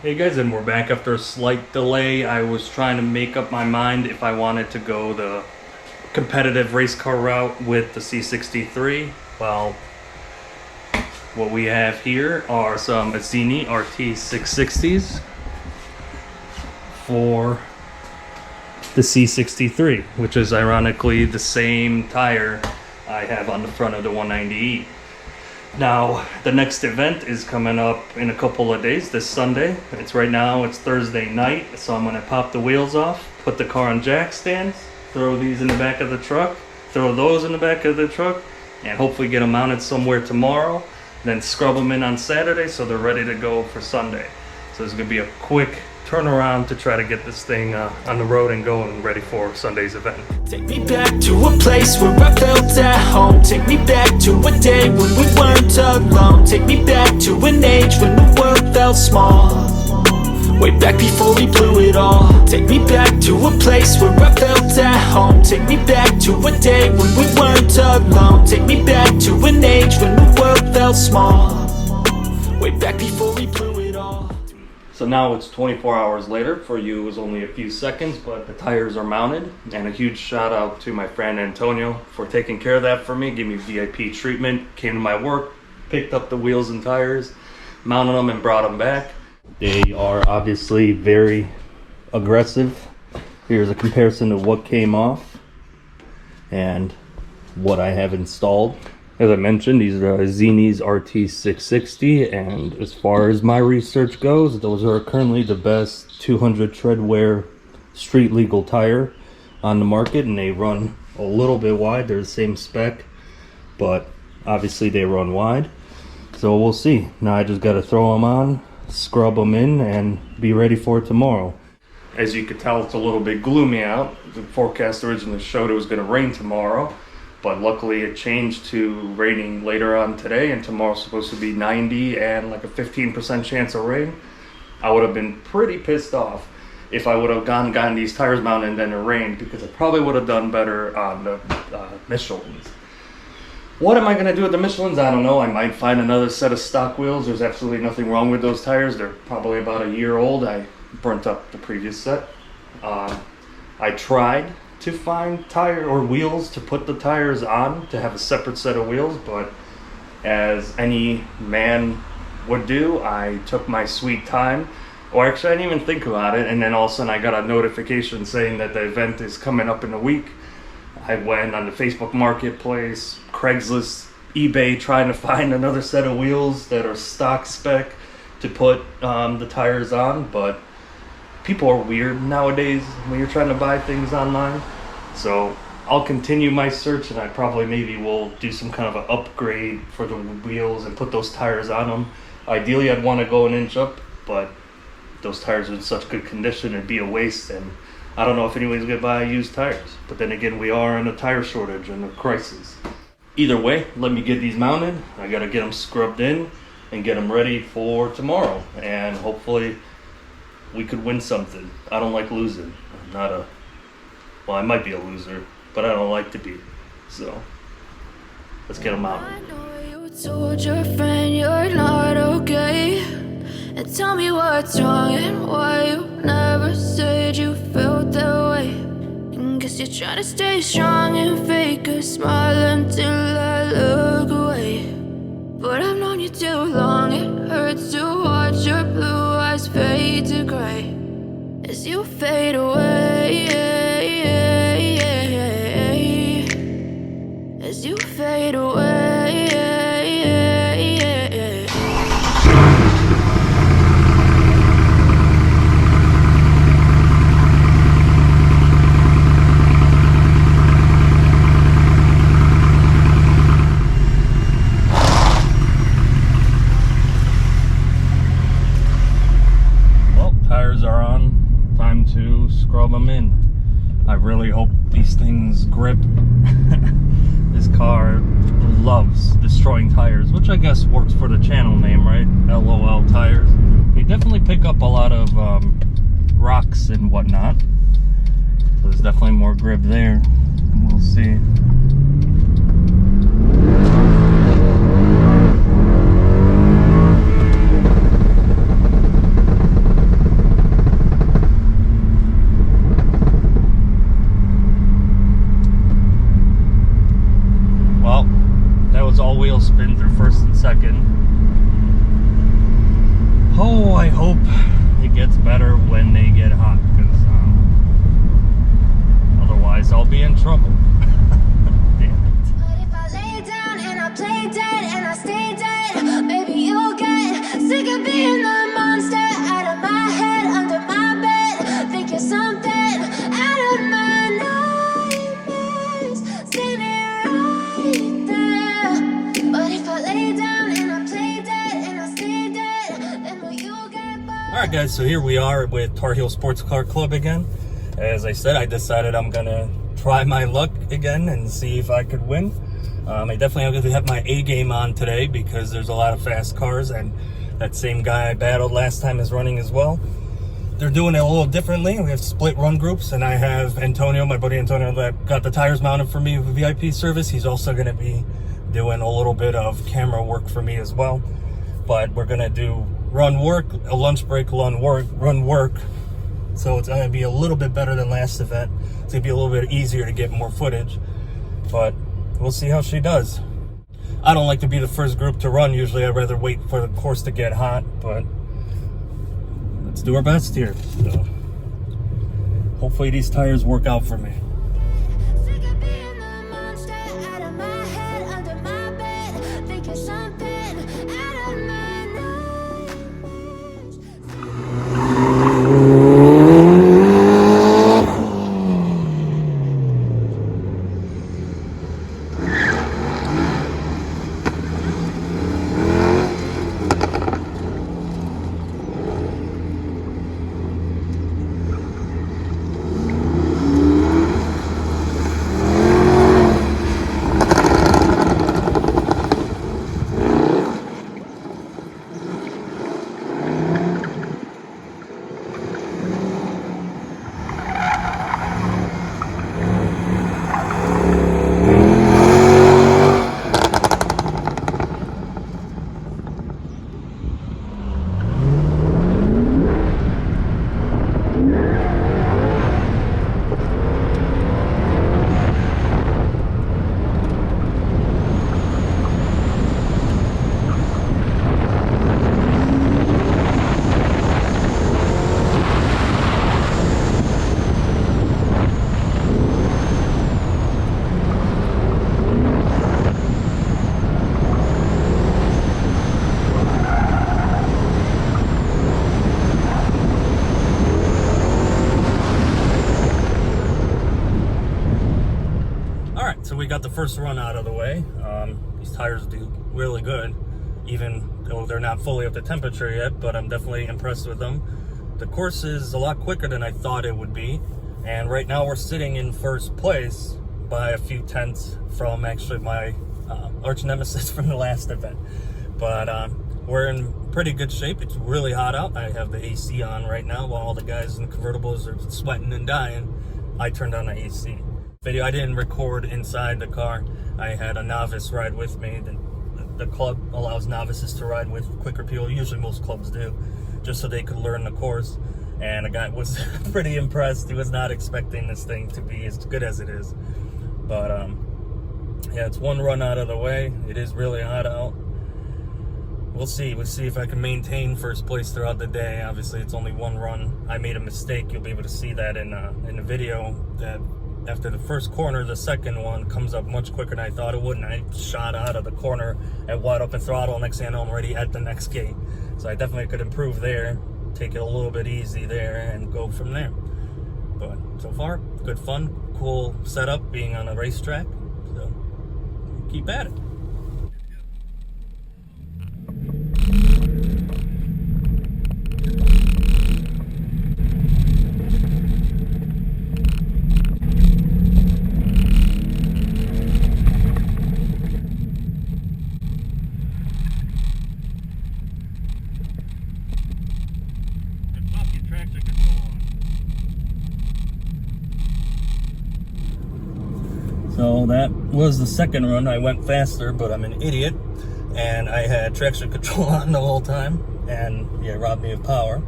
Hey guys, and we're back after a slight delay. I was trying to make up my mind if I wanted to go the competitive race car route with the C63. Well, what we have here are some Azzini RT 660s for the C63, which is ironically the same tire I have on the front of the 190E. Now, the next event is coming up in a couple of days, this Sunday. It's Thursday night, so I'm gonna pop the wheels off, put the car on jack stands, throw these in the back of the truck, throw those in the back of the truck, and hopefully get them mounted somewhere tomorrow, then scrub them in on Saturday so they're ready to go for Sunday. So it's gonna be a quick turnaround to try to get this thing on the road and going ready for Sunday's event. Take me back to a place where I felt at home. Take me back to a day when we weren't alone. Take me back to an age when the world felt small, way back before we blew it all. Take me back to a place where I felt at home. Take me back to a day when we weren't alone. Take me back to an age when the world felt small, way back before we blew it all. So now it's 24 hours later. For you it was only a few seconds, but the tires are mounted. And a huge shout out to my friend Antonio for taking care of that for me, gave me VIP treatment, came to my work, picked up the wheels and tires, mounted them and brought them back. They are obviously very aggressive. Here's a comparison of what came off and what I have installed. As I mentioned, these are Azzini's RT 660, and as far as my research goes, those are currently the best 200 tread wear street legal tire on the market, and they run a little bit wide. They're the same spec, but obviously they run wide. So we'll see. Now I just got to throw them on, scrub them in, and be ready for tomorrow. As you can tell, it's a little bit gloomy out. The forecast originally showed it was going to rain tomorrow, but luckily it changed to raining later on today, and tomorrow's supposed to be 90 and like a 15% chance of rain. I would have been pretty pissed off if I would have gotten these tires mounted and then it rained, because I probably would have done better on the Michelins. What am I going to do with the Michelins? I don't know. I might find another set of stock wheels. There's absolutely nothing wrong with those tires. They're probably about a year old. I burnt up the previous set. I tried to find tire or wheels to put the tires on, to have a separate set of wheels, but as any man would do, I took my sweet time, or actually I didn't even think about it, and then all of a sudden I got a notification saying that the event is coming up in a week. I went on the Facebook Marketplace, Craigslist, eBay, trying to find another set of wheels that are stock spec to put the tires on, but people are weird nowadays when you're trying to buy things online. So I'll continue my search, and I probably maybe will do some kind of an upgrade for the wheels and put those tires on them. Ideally I'd want to go an inch up, but those tires are in such good condition it'd be a waste, and I don't know if anyone's gonna buy used tires. But then again, we are in a tire shortage and a crisis. Either way, let me get these mounted. I gotta get them scrubbed in and get them ready for tomorrow, and hopefully we could win something. I don't like losing. I'm not well, I might be a loser, but I don't like to be. So let's get them out. I know you told your friend you're not okay, and tell me what's wrong and why you never said you felt that way. And guess you're trying to stay strong and fake a smile until I look away. But I've known you too long, it hurts to watch your blue eyes fade to gray as you fade away, as you fade away. Are on. Time to scrub them in. I really hope these things grip. This car loves destroying tires, which I guess works for the channel name, right? LOL tires. They definitely pick up a lot of rocks and whatnot. So there's definitely more grip there. We'll see. hope it gets better when they get hot, because otherwise I'll be in trouble. Damn it. But if I lay down and I play dead and I stay dead, maybe you'll get sick of being the monster out of my head, under my bed, thinking something out of my nightmares, standing right there. But if I lay down and I play dead and I stay dead, then will you get bored? Alright guys, so here we are with Tar Heel Sports Car Club again. As I said, I decided I'm gonna try my luck again and see if I could win. I definitely have to have my A game on today because there's a lot of fast cars, and that same guy I battled last time is running as well. They're doing it a little differently. We have split run groups, and I have Antonio, my buddy Antonio, that got the tires mounted for me with VIP service. He's also going to be doing a little bit of camera work for me as well. But we're going to do run work, a lunch break, run work. So it's going to be a little bit better than last event. It's going to be a little bit easier to get more footage, but we'll see how she does. I don't like to be the first group to run. Usually I'd rather wait for the course to get hot, but let's do our best here. So hopefully these tires work out for me. Sick of being the monster out of my head, under my bed, thinking something out of my nightmares. So we got the first run out of the way. These tires do really good, even though they're not fully up to temperature yet, but I'm definitely impressed with them. The course is a lot quicker than I thought it would be, and right now we're sitting in first place by a few tenths from actually my arch nemesis from the last event. But we're in pretty good shape. It's really hot out. I have the AC on right now while all the guys in the convertibles are sweating and dying. I turned on the AC. Video I didn't record inside the car. I had a novice ride with me. The club allows novices to ride with quicker people. Usually most clubs do, just so they could learn the course. And the guy was pretty impressed. He was not expecting this thing to be as good as it is. But yeah, it's one run out of the way. It is really hot out. We'll see. We'll see if I can maintain first place throughout the day. Obviously, it's only one run. I made a mistake. You'll be able to see that in the video. That after the first corner, the second one comes up much quicker than I thought it would, and I shot out of the corner at wide open throttle. Next thing I know, I'm already at the next gate. So I definitely could improve there, take it a little bit easy there, and go from there. But so far, good fun, cool setup being on a racetrack. So keep at it. So that was the second run. I went faster, but I'm an idiot, and I had traction control on the whole time, and yeah, it robbed me of power.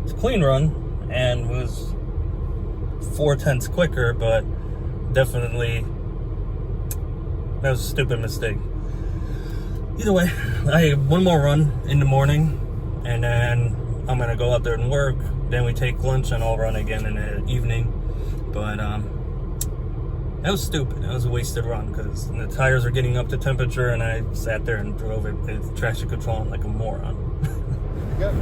It's a clean run and was 4 tenths quicker, but definitely that was a stupid mistake. Either way, I have one more run in the morning, and then I'm gonna go out there and work. Then we take lunch and I'll run again in the evening. But that was stupid. That was a wasted run because the tires are getting up to temperature, and I sat there and drove it with traction control like a moron. Go.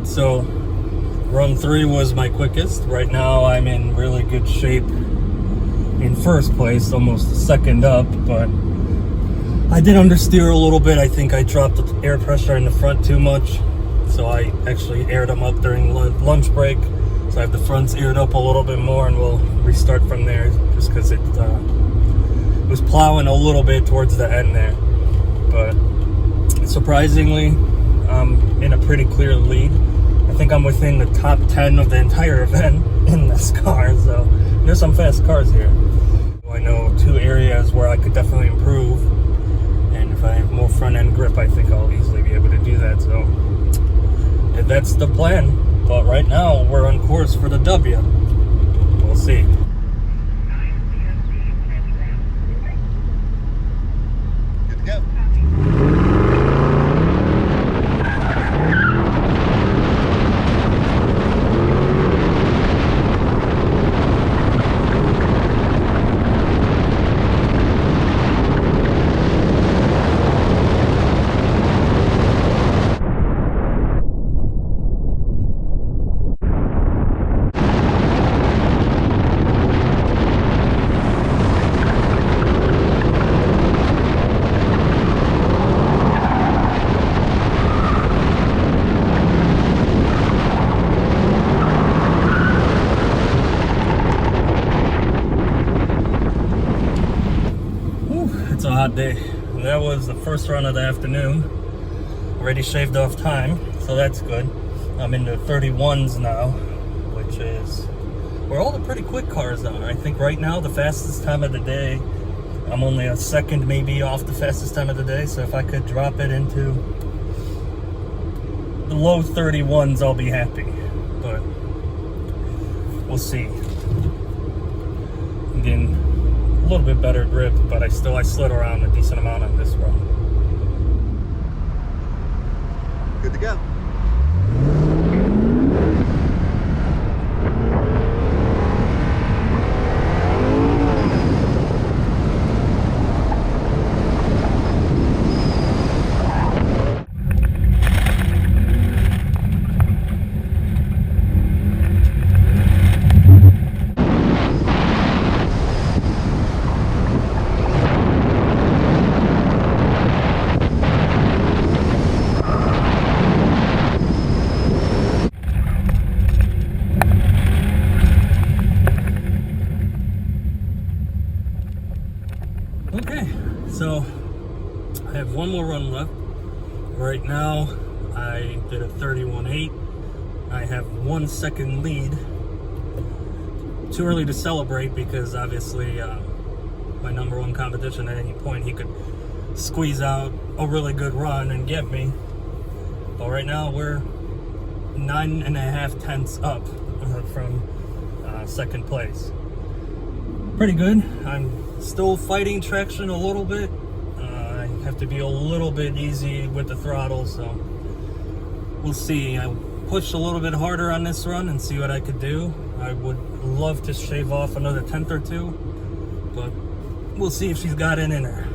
So run 3 was my quickest. Right now I'm in really good shape in first place, almost second up, but I did understeer a little bit. I think I dropped the air pressure in the front too much, so I actually aired them up during lunch break. So I have the fronts aired up a little bit more, and we'll restart from there just because it was plowing a little bit towards the end there. But surprisingly, I'm in a pretty clear lead. I think I'm within the top 10 of the entire event in this car, so there's some fast cars here. I know 2 areas where I could definitely improve, and if I have more front end grip, I think I'll easily be able to do that. So that's the plan. But right now, we're on course for the W. We'll see. Good to go. It's a hot day. That was the first run of the afternoon. Already shaved off time, so that's good. I'm in the 31s now, which is where all the pretty quick cars are. I think right now the fastest time of the day, I'm only a second maybe off the fastest time of the day, so if I could drop it into the low 31s, I'll be happy. But we'll see. Again, a little bit better grip, but I slid around a decent amount on this run. Good to go. Okay, so I have one more run left. Right now, I did a 31.8. I have 1 second lead. Too early to celebrate because obviously my number 1 competition at any point, he could squeeze out a really good run and get me. But right now, we're 9.5 tenths up from second place. Pretty good. I'm still fighting traction a little bit. I have to be a little bit easy with the throttle, so we'll see. I pushed a little bit harder on this run and see what I could do. I would love to shave off another tenth or two, but we'll see if she's got it in her.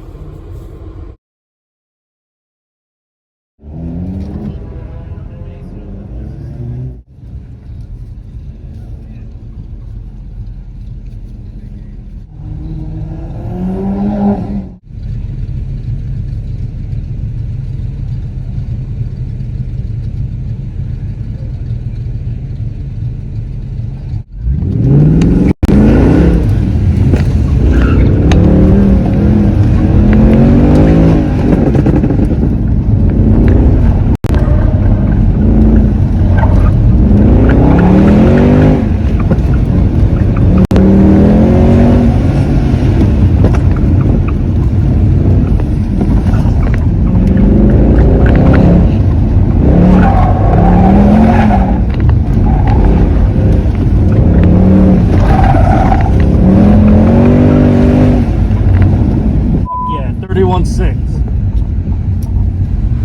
Yeah, 31.6.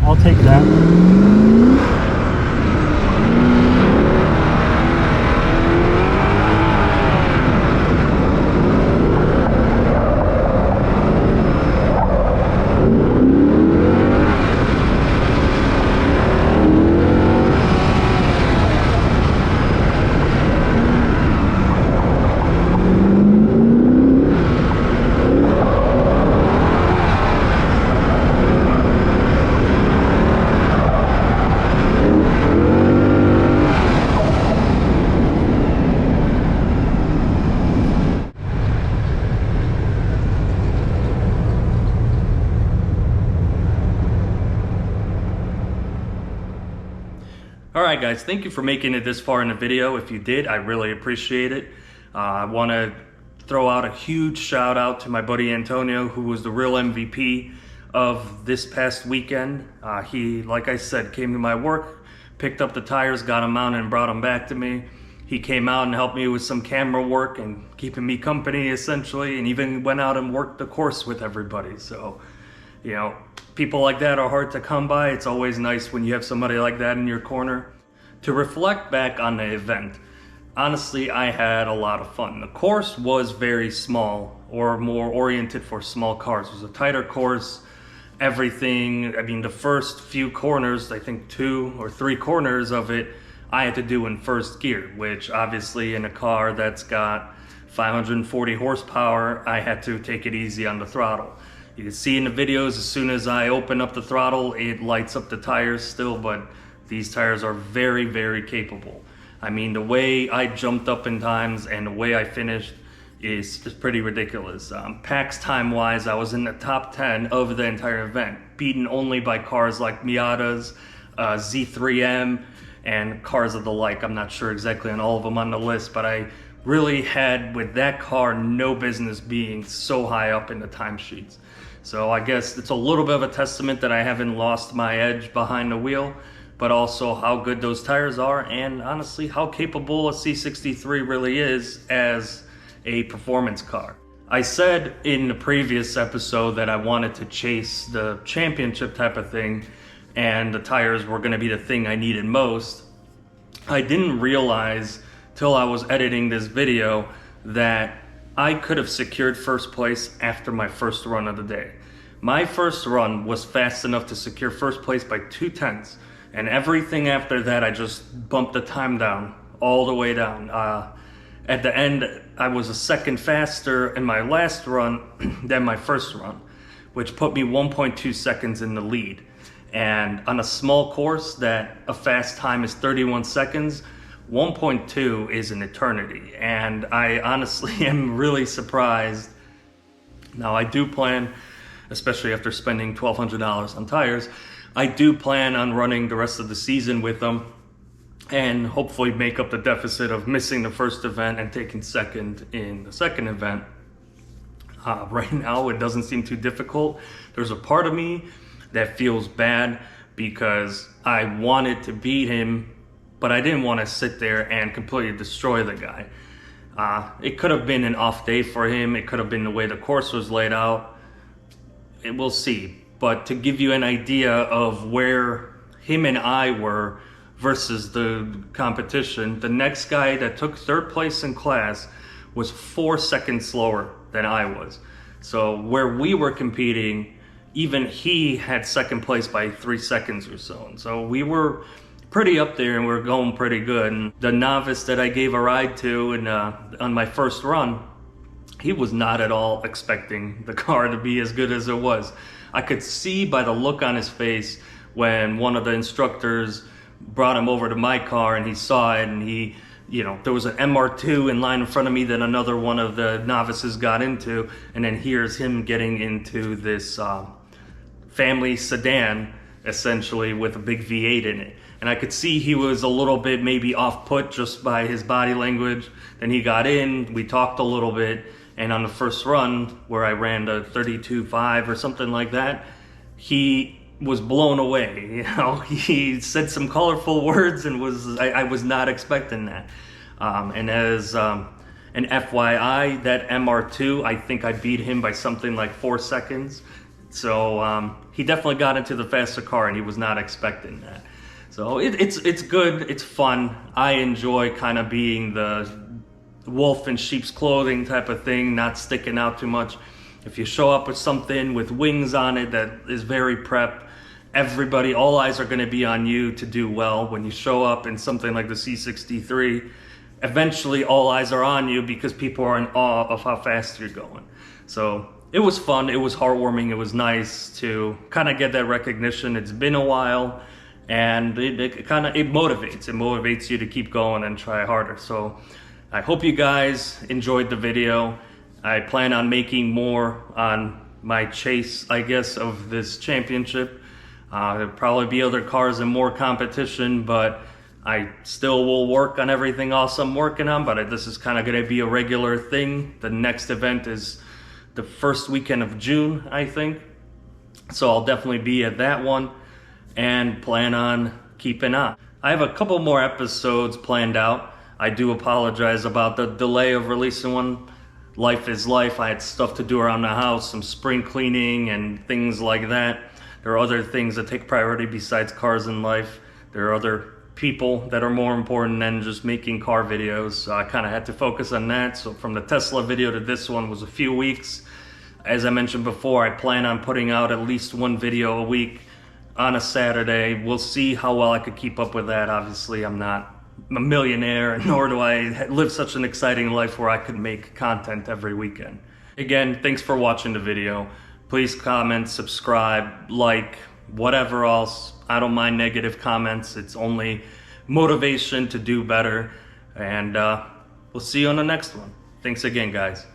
I'll take that. Alright guys, thank you for making it this far in the video. If you did, I really appreciate it. I want to throw out a huge shout out to my buddy Antonio, who was the real MVP of this past weekend. He, like I said, came to my work, picked up the tires, got them mounted and brought them back to me. He came out and helped me with some camera work and keeping me company essentially, and even went out and worked the course with everybody. So, you know, people like that are hard to come by. It's always nice when you have somebody like that in your corner. To reflect back on the event, honestly, I had a lot of fun. The course was very small, or more oriented for small cars. It was a tighter course, everything. I mean, the first few corners, I think 2 or 3 corners of it, I had to do in first gear, which obviously in a car that's got 540 horsepower, I had to take it easy on the throttle. You can see in the videos, as soon as I open up the throttle, it lights up the tires still, but these tires are very, very capable. I mean, the way I jumped up in times and the way I finished is pretty ridiculous. PAX time-wise, I was in the top 10 of the entire event, beaten only by cars like Miatas, Z3M, and cars of the like. I'm not sure exactly on all of them on the list, but I really had, with that car, no business being so high up in the timesheets. So I guess it's a little bit of a testament that I haven't lost my edge behind the wheel, but also how good those tires are, and honestly how capable a C63 really is as a performance car. I said in the previous episode that I wanted to chase the championship type of thing, and the tires were going to be the thing I needed most. I didn't realize till I was editing this video that I could have secured first place after my first run of the day. My first run was fast enough to secure first place by 2/10, and everything after that I just bumped the time down, all the way down. At the end, I was a second faster in my last run than my first run, which put me 1.2 seconds in the lead. And on a small course that a fast time is 31 seconds, 1.2 is an eternity. And I honestly am really surprised. Now I do plan, especially after spending $1,200 on tires, I do plan on running the rest of the season with them and hopefully make up the deficit of missing the first event and taking second in the second event. Right now it doesn't seem too difficult. There's a part of me that feels bad because I wanted to beat him, but I didn't want to sit there and completely destroy the guy. It could have been an off day for him. It could have been the way the course was laid out. We'll see. But to give you an idea of where him and I were versus the competition. The next guy that took third place in class was 4 seconds slower than I was. So where we were competing, even he had second place by 3 seconds or so. And so we were pretty up there and we were going pretty good. And the novice that I gave a ride to and on my first run, he was not at all expecting the car to be as good as it was. I could see by the look on his face when one of the instructors brought him over to my car and he saw it, and he, you know, there was an MR2 in line in front of me that another one of the novices got into, and then here's him getting into this family sedan, essentially, with a big V8 in it. And I could see he was a little bit maybe off-put just by his body language. Then he got in, we talked a little bit, and on the first run, where I ran the 32.5 or something like that, he was blown away. You know, he said some colorful words and I was not expecting that. And as an FYI, that MR2, I think I beat him by something like 4 seconds. So he definitely got into the faster car and he was not expecting that. So it's good, it's fun. I enjoy kind of being the wolf in sheep's clothing type of thing, not sticking out too much. If you show up with something with wings on it that is very prep, everybody, all eyes are going to be on you to do well. When you show up in something like the C63, eventually all eyes are on you because people are in awe of how fast you're going. So it was fun, it was heartwarming, it was nice to kind of get that recognition. It's been a while, and it motivates you to keep going and try harder. So I hope you guys enjoyed the video. I plan on making more on my chase, I guess, of this championship. There'll probably be other cars and more competition, but I still will work on everything else I'm working on, but this is kind of going to be a regular thing. The next event is the first weekend of June, I think. So I'll definitely be at that one and plan on keeping on. I have a couple more episodes planned out. I do apologize about the delay of releasing one. Life is life. I had stuff to do around the house, some spring cleaning and things like that. There are other things that take priority besides cars in life. There are other people that are more important than just making car videos. So I kind of had to focus on that. So from the Tesla video to this one was a few weeks. As I mentioned before, I plan on putting out at least one video a week on a Saturday. We'll see how well I could keep up with that. Obviously, I'm not a millionaire, nor do I live such an exciting life where I could make content every weekend. Again, thanks for watching the video. Please comment, subscribe, like, whatever else. I don't mind negative comments. It's only motivation to do better. And we'll see you on the next one. Thanks again, guys.